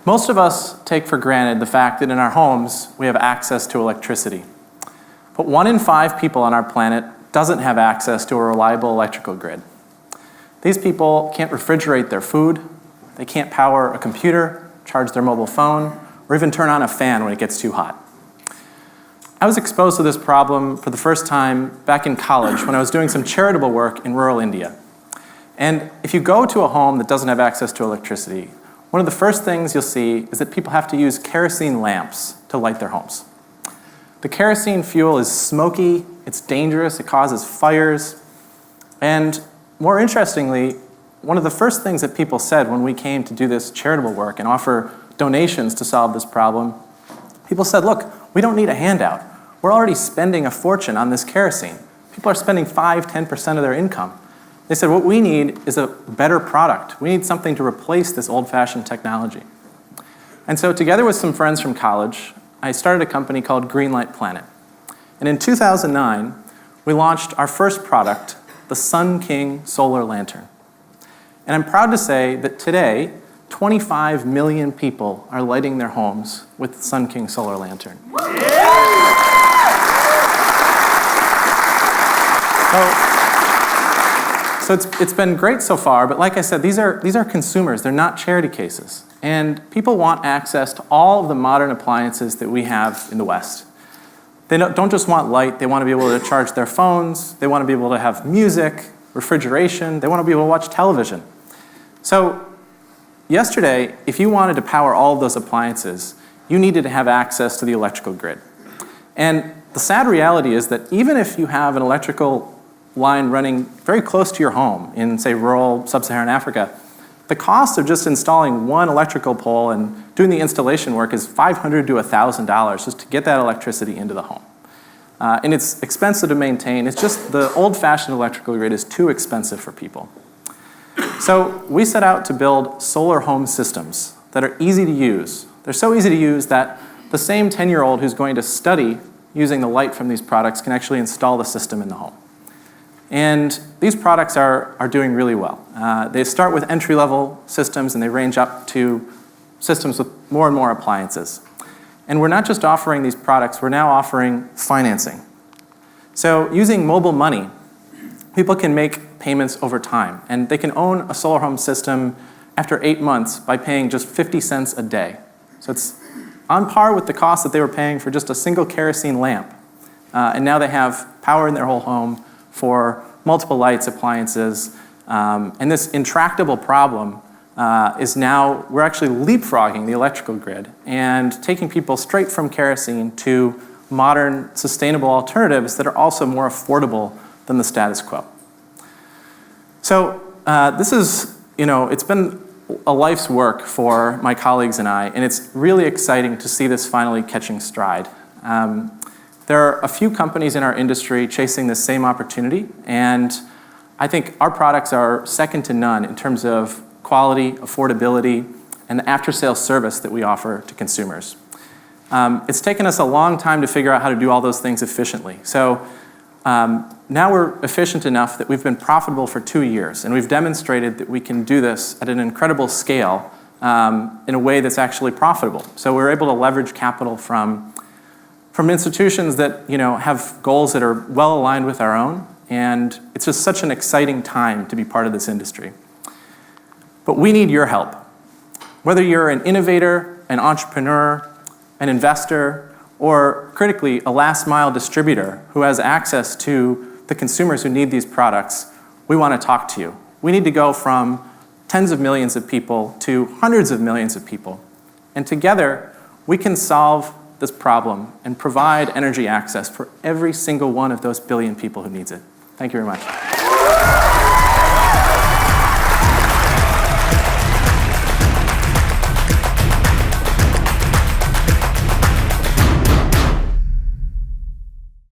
Most of us take for granted the fact that in our homes we have access to electricity. But 1 in 5 people on our planet doesn't have access to a reliable electrical grid. These people can't refrigerate their food, they can't power a computer, charge their mobile phone, or even turn on a fan when it gets too hot. I was exposed to this problem for the first time back in college when I was doing some charitable work in rural India. And if you go to a home that doesn't have access to electricity, one of the first things you'll see is that people have to use kerosene lamps to light their homes. The kerosene fuel is smoky, it's dangerous, it causes fires, and more interestingly, one of the first things that people said when we came to do this charitable work and offer donations to solve this problem, people said, look, we don't need a handout. We're already spending a fortune on this kerosene. People are spending 5–10% of their income. They said, what we need is a better product. We need something to replace this old-fashioned technology. And so together with some friends from college, I started a company called Greenlight Planet. And in 2009, we launched our first product, the Sun King Solar Lantern. And I'm proud to say that today, 25 million people are lighting their homes with the Sun King Solar Lantern. So it's been great so far, but like I said, these are consumers. They're not charity cases. And people want access to all of the modern appliances that we have in the West. They don't just want light. They want to be able to charge their phones. They want to be able to have music, refrigeration. They want to be able to watch television. So yesterday, if you wanted to power all of those appliances, you needed to have access to the electrical grid. And the sad reality is that even if you have an electrical line running very close to your home in, say, rural sub-Saharan Africa, the cost of just installing one electrical pole and doing the installation work is $500 to $1,000 just to get that electricity into the home. And it's expensive to maintain. It's just the old-fashioned electrical grid is too expensive for people. So we set out to build solar home systems that are easy to use. They're so easy to use that the same 10-year-old who's going to study using the light from these products can actually install the system in the home. And these products are doing really well. They start with entry-level systems and they range up to systems with more and more appliances. And we're not just offering these products, we're now offering financing. So using mobile money, people can make payments over time. And they can own a solar home system after 8 months by paying just 50 cents a day. So it's on par with the cost that they were paying for just a single kerosene lamp. And now they have power in their whole home for multiple lights, appliances, and this intractable problem is now, we're actually leapfrogging the electrical grid and taking people straight from kerosene to modern, sustainable alternatives that are also more affordable than the status quo. So this is, it's been a life's work for my colleagues and I, and it's really exciting to see this finally catching stride. There are a few companies in our industry chasing this same opportunity, and I think our products are second to none in terms of quality, affordability, and the after-sales service that we offer to consumers. It's taken us a long time to figure out how to do all those things efficiently. So now we're efficient enough that we've been profitable for 2 years, and we've demonstrated that we can do this at an incredible scale in a way that's actually profitable. So we're able to leverage capital from institutions that have goals that are well aligned with our own, and it's just such an exciting time to be part of this industry. But we need your help. Whether you're an innovator, an entrepreneur, an investor, or critically, a last-mile distributor who has access to the consumers who need these products, we want to talk to you. We need to go from tens of millions of people to hundreds of millions of people. And together, we can solve this problem and provide energy access for every single one of those billion people who needs it. Thank you very much.